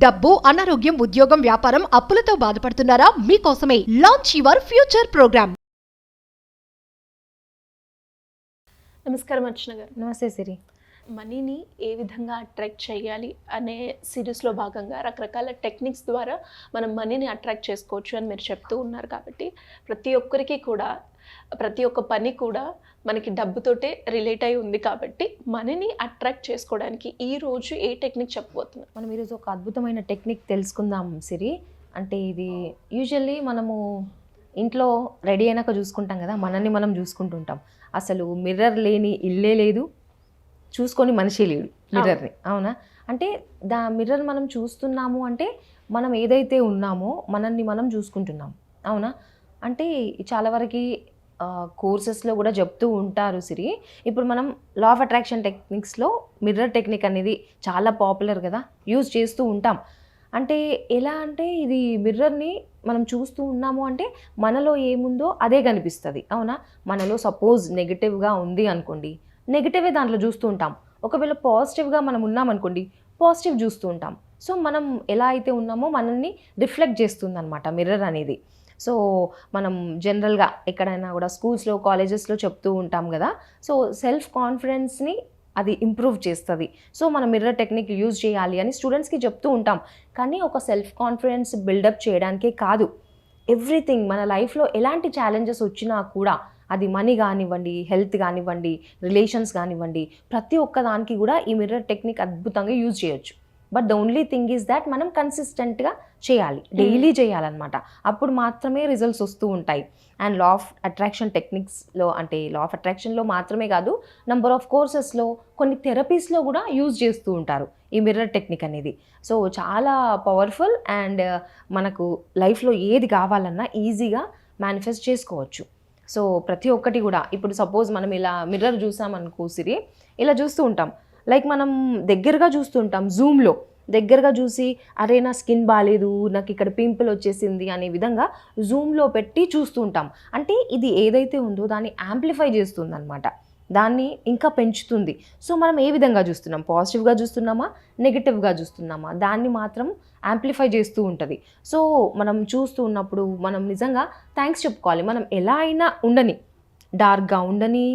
డబ్బు, అనారోగ్యం, ఉద్యోగం, వ్యాపారం, అప్పులతో బాధపడుతున్నారా? మీకోసమే లాంచ్ యువర్ ఫ్యూచర్ ప్రోగ్రామ్. నమస్కారం అర్చన గారు. నమస్తే సిరి. మనీని ఏ విధంగా అట్రాక్ట్ చేయాలి అనే సిరీస్లో భాగంగా రకరకాల టెక్నిక్స్ ద్వారా మనం మనీని అట్రాక్ట్ చేసుకోవచ్చు అని మీరు చెప్తూ ఉన్నారు. కాబట్టి ప్రతి ఒక్కరికి కూడా ప్రతి ఒక్క పని కూడా మనకి డబ్బుతోటే రిలేట్ అయి ఉంది. కాబట్టి మనీని అట్రాక్ట్ చేసుకోవడానికి ఈరోజు ఏ టెక్నిక్ చెప్పబోతున్నారు? మనం ఈరోజు ఒక అద్భుతమైన టెక్నిక్ తెలుసుకుందాం సిరి. అంటే ఇది యూజువల్లీ మనము ఇంట్లో రెడీ అయినాక చూసుకుంటాం కదా, మనల్ని మనం చూసుకుంటుంటాం. అసలు మిర్రర్ లేని ఇల్లే లేదు, చూసుకొని మనిషి లేడు మిర్రర్ని. అవునా? అంటే మిర్రర్ మనం చూస్తున్నాము అంటే మనం ఏదైతే ఉన్నామో మనల్ని మనం చూసుకుంటున్నాం. అవునా? అంటే చాలా వరకు కోర్సెస్లో కూడా చెప్తూ ఉంటారు సిరి. ఇప్పుడు మనం లా ఆఫ్ అట్రాక్షన్ టెక్నిక్స్లో మిర్రర్ టెక్నిక్ అనేది చాలా పాపులర్ కదా, యూజ్ చేస్తూ ఉంటాం. అంటే ఎలా అంటే ఇది మిర్రర్ని మనం చూస్తూ ఉన్నాము అంటే మనలో ఏముందో అదే కనిపిస్తుంది. అవునా? మనలో సపోజ్ నెగిటివ్గా ఉంది అనుకోండి, నెగిటివే దాంట్లో చూస్తూ ఉంటాం. ఒకవేళ పాజిటివ్గా మనం ఉన్నామనుకోండి, పాజిటివ్ చూస్తూ ఉంటాం. సో మనం ఎలా అయితే ఉన్నామో మనల్ని రిఫ్లెక్ట్ చేస్తుంది అనమాట మిర్రర్ అనేది. సో మనం జనరల్గా ఎక్కడైనా కూడా స్కూల్స్లో, కాలేజెస్లో చెప్తూ ఉంటాం కదా. సో సెల్ఫ్ కాన్ఫిడెన్స్ని అది ఇంప్రూవ్ చేస్తుంది. సో మనం మిర్రర్ టెక్నిక్ యూజ్ చేయాలి అని స్టూడెంట్స్కి చెప్తూ ఉంటాం. కానీ ఒక సెల్ఫ్ కాన్ఫిడెన్స్ బిల్డప్ చేయడానికే కాదు, ఎవ్రీథింగ్ మన లైఫ్లో ఎలాంటి ఛాలెంజెస్ వచ్చినా కూడా, అది మనీ కానివ్వండి, హెల్త్ కానివ్వండి, రిలేషన్స్ కానివ్వండి, ప్రతి ఒక్క దానికి కూడా ఈ మిర్రర్ టెక్నిక్ అద్భుతంగా యూజ్ చేయొచ్చు. But the only thing is that మనం కన్సిస్టెంట్గా చేయాలి, డైలీ చేయాలన్నమాట. అప్పుడు మాత్రమే రిజల్ట్స్ వస్తూ ఉంటాయి. అండ్ లా ఆఫ్ అట్రాక్షన్ టెక్నిక్స్లో, అంటే లా ఆఫ్ అట్రాక్షన్లో మాత్రమే కాదు, నెంబర్ ఆఫ్ కోర్సెస్లో, కొన్ని థెరపీస్లో కూడా యూజ్ చేస్తూ ఉంటారు ఈ మిర్రర్ టెక్నిక్ అనేది. సో చాలా పవర్ఫుల్ అండ్ మనకు లైఫ్లో ఏది కావాలన్నా ఈజీగా మేనిఫెస్ట్ చేసుకోవచ్చు. సో ప్రతి ఒక్కటి కూడా ఇప్పుడు సపోజ్ మనం ఇలా మిర్రర్ చూసామనుకో సిరి, ఇలా చూస్తూ ఉంటాం. లైక్ మనం దగ్గరగా చూస్తుంటాం, జూమ్లో దగ్గరగా చూసి అరే నా స్కిన్ బాగాలేదు, నాకు ఇక్కడ పింపుల్ వచ్చేసింది అనే విధంగా జూమ్లో పెట్టి చూస్తూ ఉంటాం. అంటే ఇది ఏదైతే ఉందో దాన్ని యాంప్లిఫై చేస్తుంది అనమాట, దాన్ని ఇంకా పెంచుతుంది. సో మనం ఏ విధంగా చూస్తున్నాం, పాజిటివ్గా చూస్తున్నామా, నెగిటివ్గా చూస్తున్నామా, దాన్ని మాత్రం యాంప్లిఫై చేస్తూ ఉంటుంది. సో మనం చూస్తూ ఉన్నప్పుడు మనం నిజంగా థ్యాంక్స్ చెప్పుకోవాలి. మనం ఎలా అయినా ఉండని, డార్క్గా ఉండని,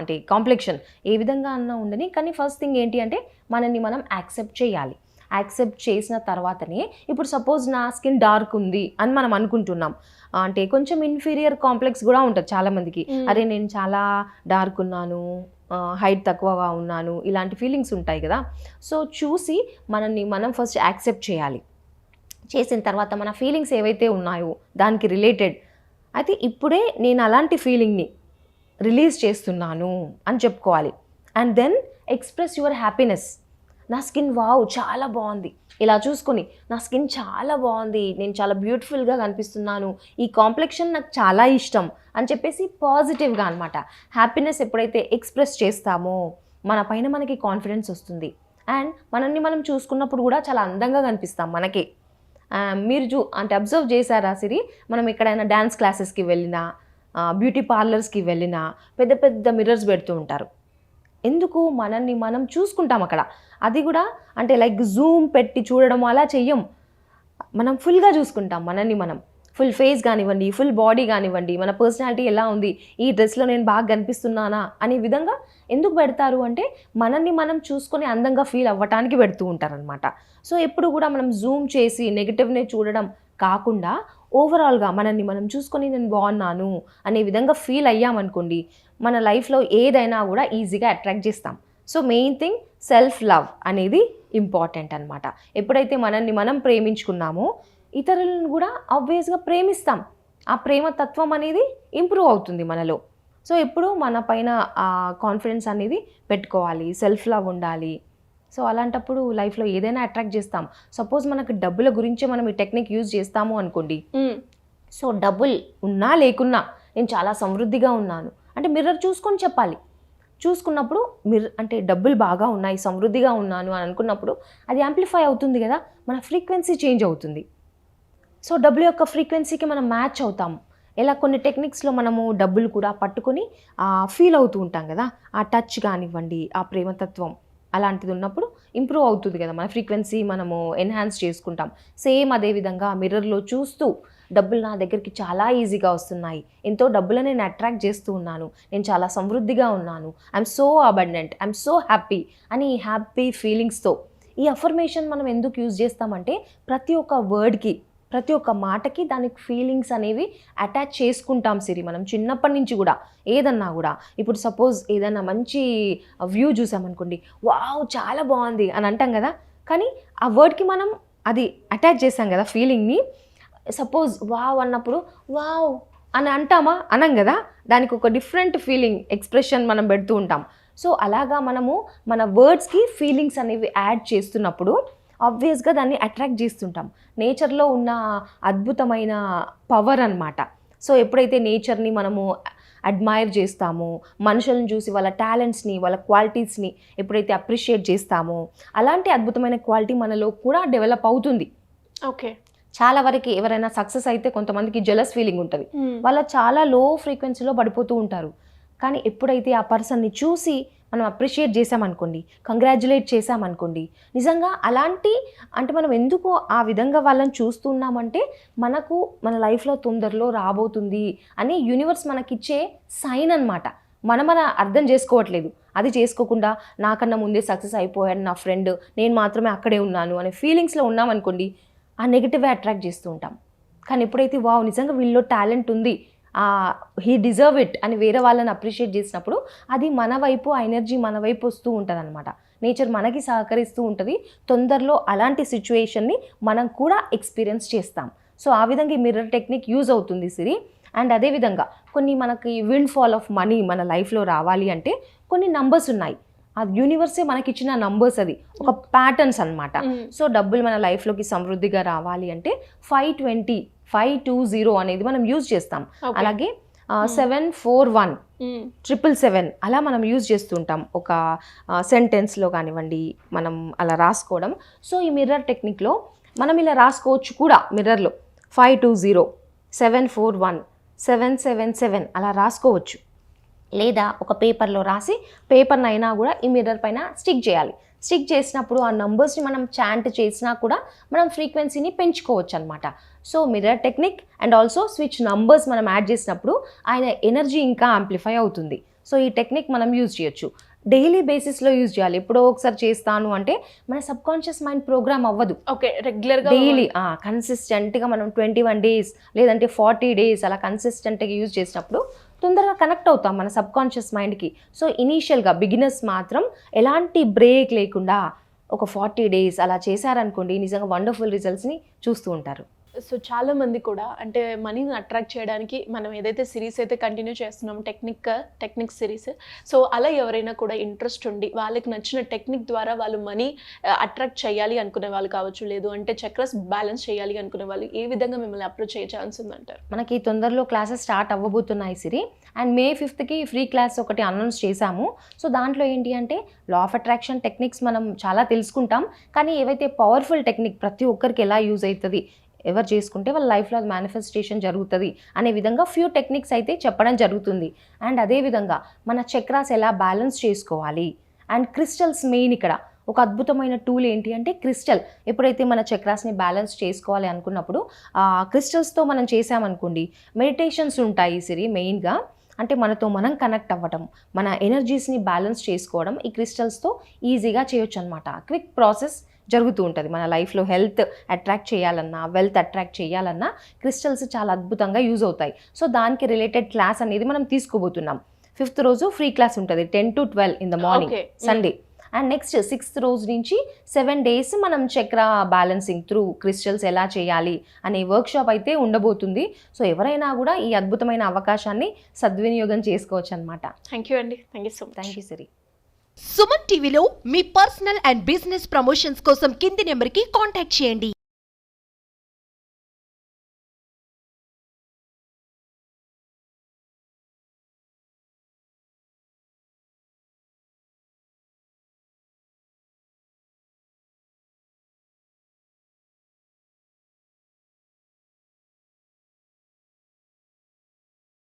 అంటే కాంప్లెక్షన్ ఏ విధంగా అన్నా ఉండని, కానీ ఫస్ట్ థింగ్ ఏంటి అంటే మనల్ని మనం యాక్సెప్ట్ చేయాలి. యాక్సెప్ట్ చేసిన తర్వాతనే, ఇప్పుడు సపోజ్ నా స్కిన్ డార్క్ ఉంది అని మనం అనుకుంటున్నాం, అంటే కొంచెం ఇన్ఫీరియర్ కాంప్లెక్స్ కూడా ఉంటుంది చాలామందికి. అరే నేను చాలా డార్క్ ఉన్నాను, హైట్ తక్కువగా ఉన్నాను, ఇలాంటి ఫీలింగ్స్ ఉంటాయి కదా. సో చూసి మనల్ని మనం ఫస్ట్ యాక్సెప్ట్ చేయాలి. చేసిన తర్వాత మన ఫీలింగ్స్ ఏవైతే ఉన్నాయో దానికి రిలేటెడ్ అయితే ఇప్పుడే నేను అలాంటి ఫీలింగ్ని రిలీజ్ చేస్తున్నాను అని చెప్పుకోవాలి. And then express your happiness. నా స్కిన్ వావ్ చాలా బాగుంది, ఇలా చూసుకొని నా స్కిన్ చాలా బాగుంది, నేను చాలా బ్యూటిఫుల్గా కనిపిస్తున్నాను, ఈ కాంప్లెక్షన్ నాకు చాలా ఇష్టం అని చెప్పేసి పాజిటివ్గా అనమాట హ్యాపీనెస్ ఎప్పుడైతే ఎక్స్ప్రెస్ చేస్తామో మన పైన మనకి కాన్ఫిడెన్స్ వస్తుంది. అండ్ మనల్ని మనం చూసుకున్నప్పుడు కూడా చాలా అందంగా కనిపిస్తాం మనకి. మీరు అంటే అబ్జర్వ్ చేశారా సిరి, మనం ఎక్కడైనా డ్యాన్స్ క్లాసెస్కి వెళ్ళినా, బ్యూటీ పార్లర్స్కి వెళ్ళినా పెద్ద పెద్ద మిర్రర్స్ పెడుతూ ఉంటారు. ఎందుకు? మనల్ని మనం చూసుకుంటాం అక్కడ. అది కూడా అంటే లైక్ జూమ్ పెట్టి చూడడం అలా చెయ్యం, మనం ఫుల్గా చూసుకుంటాం మనల్ని మనం. ఫుల్ ఫేస్ కానివ్వండి, ఫుల్ బాడీ కానివ్వండి, మన పర్సనాలిటీ ఎలా ఉంది, ఈ డ్రెస్లో నేను బాగా కనిపిస్తున్నానా అనే విధంగా ఎందుకు పెడతారు అంటే మనల్ని మనం చూసుకొని అందంగా ఫీల్ అవ్వటానికి పెడుతూ ఉంటారనమాట. సో ఎప్పుడు కూడా మనం జూమ్ చేసి నెగిటివ్నే చూడడం కాకుండా ఓవరాల్గా మనల్ని మనం చూసుకొని నేను బాగున్నాను అనే విధంగా ఫీల్ అయ్యామనుకోండి, మన లైఫ్లో ఏదైనా కూడా ఈజీగా అట్రాక్ట్ చేస్తాం. So main thing self love అనేది ఇంపార్టెంట్ అనమాట. ఎప్పుడైతే మనల్ని మనం ప్రేమించుకున్నామో ఇతరులను కూడా ఆబ్వియస్గా ప్రేమిస్తాం. ఆ ప్రేమ తత్వం అనేది ఇంప్రూవ్ అవుతుంది మనలో. సో ఎప్పుడు మన పైన ఆ కాన్ఫిడెన్స్ అనేది పెట్టుకోవాలి, సెల్ఫ్ లవ్ ఉండాలి. సో అలాంటప్పుడు లైఫ్లో ఏదైనా అట్రాక్ట్ చేస్తాం. సపోజ్ మనకు డబ్బుల గురించి మనం ఈ టెక్నిక్ యూజ్ చేస్తాము అనుకోండి. సో డబ్బులు ఉన్నా లేకున్నా నేను చాలా సమృద్ధిగా ఉన్నాను అంటే మిర్రర్ చూసుకొని చెప్పాలి. చూసుకున్నప్పుడు అంటే డబ్బులు బాగా ఉన్నాయి, సమృద్ధిగా ఉన్నాను అని అనుకున్నప్పుడు అది యాంప్లిఫై అవుతుంది కదా, మన ఫ్రీక్వెన్సీ చేంజ్ అవుతుంది. సో డబ్బుల యొక్క ఫ్రీక్వెన్సీకి మనం మ్యాచ్ అవుతాము. ఇలా కొన్ని టెక్నిక్స్లో మనము డబ్బులు కూడా పట్టుకొని ఫీల్ అవుతూ ఉంటాం కదా, ఆ టచ్ కానివ్వండి, ఆ ప్రేమతత్వం అలాంటిది ఉన్నప్పుడు ఇంప్రూవ్ అవుతుంది కదా, మన ఫ్రీక్వెన్సీ మనము ఎన్హాన్స్ చేసుకుంటాం. సేమ్ అదేవిధంగా మిర్రర్లో చూస్తూ డబ్బులు నా దగ్గరికి చాలా ఈజీగా వస్తున్నాయి, ఎంతో డబ్బులను నేను అట్రాక్ట్ చేస్తూ ఉన్నాను, నేను చాలా సమృద్ధిగా ఉన్నాను, I'm so abundant, I'm so happy అని హ్యాపీ ఫీలింగ్స్తో ఈ అఫర్మేషన్ మనం ఎందుకు యూజ్ చేస్తామంటే ప్రతి ఒక్క వర్డ్కి, ప్రతి ఒక్క మాటకి దానికి ఫీలింగ్స్ అనేవి అటాచ్ చేసుకుంటాం సిరి. మనం చిన్నప్పటి నుంచి కూడా ఏదన్నా కూడా, ఇప్పుడు సపోజ్ ఏదన్నా మంచి వ్యూ చూసామనుకోండి, వావ్ చాలా బాగుంది అని అంటాం కదా, కానీ ఆ వర్డ్కి మనం అది అటాచ్ చేస్తాం కదా ఫీలింగ్ని. సపోజ్ వావ్ అన్నప్పుడు వావ్ అని అంటామా, అనం కదా, దానికి ఒక డిఫరెంట్ ఫీలింగ్ ఎక్స్ప్రెషన్ మనం పెడుతూ ఉంటాం. సో అలాగా మనము మన వర్డ్స్కి ఫీలింగ్స్ అనేవి యాడ్ చేస్తున్నప్పుడు ఆబ్వియస్గా దాన్ని అట్రాక్ట్ చేస్తుంటాం. నేచర్లో ఉన్న అద్భుతమైన పవర్ అన్నమాట. సో ఎప్పుడైతే నేచర్ని మనము అడ్మైర్ చేస్తామో, మనుషులను చూసి వాళ్ళ టాలెంట్స్ని, వాళ్ళ క్వాలిటీస్ని ఎప్పుడైతే అప్రిషియేట్ చేస్తామో, అలాంటి అద్భుతమైన క్వాలిటీ మనలో కూడా డెవలప్ అవుతుంది. ఓకే. చాలా వరకు ఎవరైనా సక్సెస్ అయితే కొంతమందికి జెలస్ ఫీలింగ్ ఉంటుంది, వాళ్ళ చాలా లో ఫ్రీక్వెన్సీలో పడిపోతూ ఉంటారు. కానీ ఎప్పుడైతే ఆ పర్సన్ని చూసి మనం అప్రిషియేట్ చేసామనుకోండి, కంగ్రాచులేట్ చేసామనుకోండి, నిజంగా అలాంటి అంటే మనం ఎందుకు ఆ విధంగా వాళ్ళని చూస్తున్నామంటే మనకు మన లైఫ్లో తొందరలో రాబోతుంది అని యూనివర్స్ మనకిచ్చే సైన్ అన్నమాట. మనం అర్థం చేసుకోవట్లేదు. అది చేసుకోకుండా నాకన్నా ముందే సక్సెస్ అయిపోయాడు నా ఫ్రెండ్, నేను మాత్రమే అక్కడే ఉన్నాను అనే ఫీలింగ్స్లో ఉన్నామనుకోండి, ఆ నెగిటివ్ అట్రాక్ట్ చేస్తూ ఉంటాం. కానీ ఎప్పుడైతే వావ్ నిజంగా వీళ్ళలో టాలెంట్ ఉంది, హీ డిజర్వ్ ఇట్ అని వేరే వాళ్ళని అప్రిషియేట్ చేసినప్పుడు అది మన వైపు, ఆ ఎనర్జీ మన వైపు వస్తూ ఉంటుంది అనమాట. నేచర్ మనకి సహకరిస్తూ ఉంటుంది. తొందరలో అలాంటి సిచ్యువేషన్ని మనం కూడా ఎక్స్పీరియన్స్ చేస్తాం. సో ఆ విధంగా ఈ మిర్రర్ టెక్నిక్ యూజ్ అవుతుంది సిరి. అండ్ అదేవిధంగా కొన్ని మనకి విండ్ ఫాల్ ఆఫ్ మనీ మన లైఫ్లో రావాలి అంటే కొన్ని నంబర్స్ ఉన్నాయి. ఆ యూనివర్సే మనకిచ్చిన నంబర్స్, అది ఒక ప్యాటర్న్స్ అనమాట. సో డబ్బులు మన లైఫ్లోకి సమృద్ధిగా రావాలి అంటే 520 అనేది మనం యూజ్ చేస్తాం. అలాగే 741 777 అలా మనం యూజ్ చేస్తుంటాం ఒక సెంటెన్స్లో కానివ్వండి, మనం అలా రాసుకోవడం. సో ఈ మిర్రర్ టెక్నిక్లో మనం ఇలా రాసుకోవచ్చు కూడా, మిర్రర్లో 520 741 777 అలా రాసుకోవచ్చు. లేదా ఒక పేపర్లో రాసి పేపర్ని అయినా కూడా ఈ మిర్రర్ పైన స్టిక్ చేయాలి. స్టిక్ చేసినప్పుడు ఆ నంబర్స్ని మనం చాంట్ చేసినా కూడా మనం ఫ్రీక్వెన్సీని పెంచుకోవచ్చు అనమాట. So mirror technique and also switch numbers మనం యాడ్ చేసినప్పుడు ఆయన ఎనర్జీ ఇంకా యాంప్లిఫై అవుతుంది. సో ఈ టెక్నిక్ మనం యూజ్ చేయొచ్చు. డైలీ బేసిస్లో యూజ్ చేయాలి. ఎప్పుడో ఒకసారి చేస్తాను అంటే మన సబ్కాన్షియస్ మైండ్ ప్రోగ్రామ్ అవ్వదు. ఓకే, రెగ్యులర్గా డైలీ కన్సిస్టెంట్గా మనం 21 days లేదంటే 40 days అలా కన్సిస్టెంట్గా యూజ్ చేసినప్పుడు తొందరగా కనెక్ట్ అవుతాం మన సబ్కాన్షియస్ మైండ్కి. సో ఇనీషియల్గా బిగినర్స్ మాత్రం ఎలాంటి బ్రేక్ లేకుండా ఒక 40 days అలా చేశారనుకోండి, నిజంగా వండర్ఫుల్ రిజల్ట్స్ని చూస్తూ ఉంటారు. సో చాలా మంది కూడా అంటే మనీని అట్రాక్ట్ చేయడానికి మనం ఏదైతే సిరీస్ అయితే కంటిన్యూ చేస్తున్నామో టెక్నిక్ సిరీస్, సో అలా ఎవరైనా కూడా ఇంట్రెస్ట్ ఉండి వాళ్ళకి నచ్చిన టెక్నిక్ ద్వారా వాళ్ళు మనీ అట్రాక్ట్ చేయాలి అనుకునే వాళ్ళు కావచ్చు, లేదు అంటే చక్రస్ బ్యాలెన్స్ చేయాలి అనుకునే వాళ్ళు ఏ విధంగా మిమ్మల్ని అప్రోచ్ అయ్యే ఛాన్స్ ఉందంటారు? మనకి తొందరలో క్లాసెస్ స్టార్ట్ అవ్వబోతున్నాయి Siri. And May 5th free class ఒకటి అనౌన్స్ చేశాము. సో దాంట్లో ఏంటి అంటే లా ఆఫ్ అట్రాక్షన్ టెక్నిక్స్ మనం చాలా తెలుసుకుంటాం. కానీ ఏవైతే పవర్ఫుల్ టెక్నిక్ ప్రతి ఒక్కరికి ఎలా యూజ్ అవుతుంది, ఎవరు చేసుకుంటే వాళ్ళ లైఫ్లో అది మేనిఫెస్టేషన్ జరుగుతుంది అనే విధంగా ఫ్యూ టెక్నిక్స్ అయితే చెప్పడం జరుగుతుంది. అండ్ అదేవిధంగా మన చక్రాస్ ఎలా బ్యాలెన్స్ చేసుకోవాలి, అండ్ క్రిస్టల్స్ మెయిన్ ఇక్కడ ఒక అద్భుతమైన టూల్ ఏంటి అంటే క్రిస్టల్. ఎప్పుడైతే మన చక్రాస్ని బ్యాలెన్స్ చేసుకోవాలి అనుకున్నప్పుడు క్రిస్టల్స్తో మనం చేసామనుకోండి, మెడిటేషన్స్ ఉంటాయి సిరి. మెయిన్గా అంటే మనతో మనం కనెక్ట్ అవ్వటం, మన ఎనర్జీస్ని బ్యాలెన్స్ చేసుకోవడం ఈ క్రిస్టల్స్తో ఈజీగా చేయొచ్చు అనమాట. క్విక్ ప్రాసెస్ జరుగుతూ ఉంటుంది. మన లైఫ్లో హెల్త్ అట్రాక్ట్ చేయాలన్నా, వెల్త్ అట్రాక్ట్ చేయాలన్నా క్రిస్టల్స్ చాలా అద్భుతంగా యూజ్ అవుతాయి. సో దానికి రిలేటెడ్ క్లాస్ అనేది మనం తీసుకోబోతున్నాం. 5th రోజు ఫ్రీ క్లాస్ ఉంటుంది 10 to 12 in the morning Sunday. And next 6th రోజు నుంచి 7 days మనం చక్ర బ్యాలెన్సింగ్ త్రూ క్రిస్టల్స్ ఎలా చేయాలి అనే వర్క్షాప్ అయితే ఉండబోతుంది. సో ఎవరైనా కూడా ఈ అద్భుతమైన అవకాశాన్ని సద్వినియోగం చేసుకోవచ్చు అనమాట. థ్యాంక్ యూ అండి. Thank you so much. Thank you Siri. Suman టీవీలో మీ పర్సనల్ అండ్ బిజినెస్ ప్రమోషన్స్ కోసం కింది నెంబర్కి కాంటాక్ట్ చేయండి.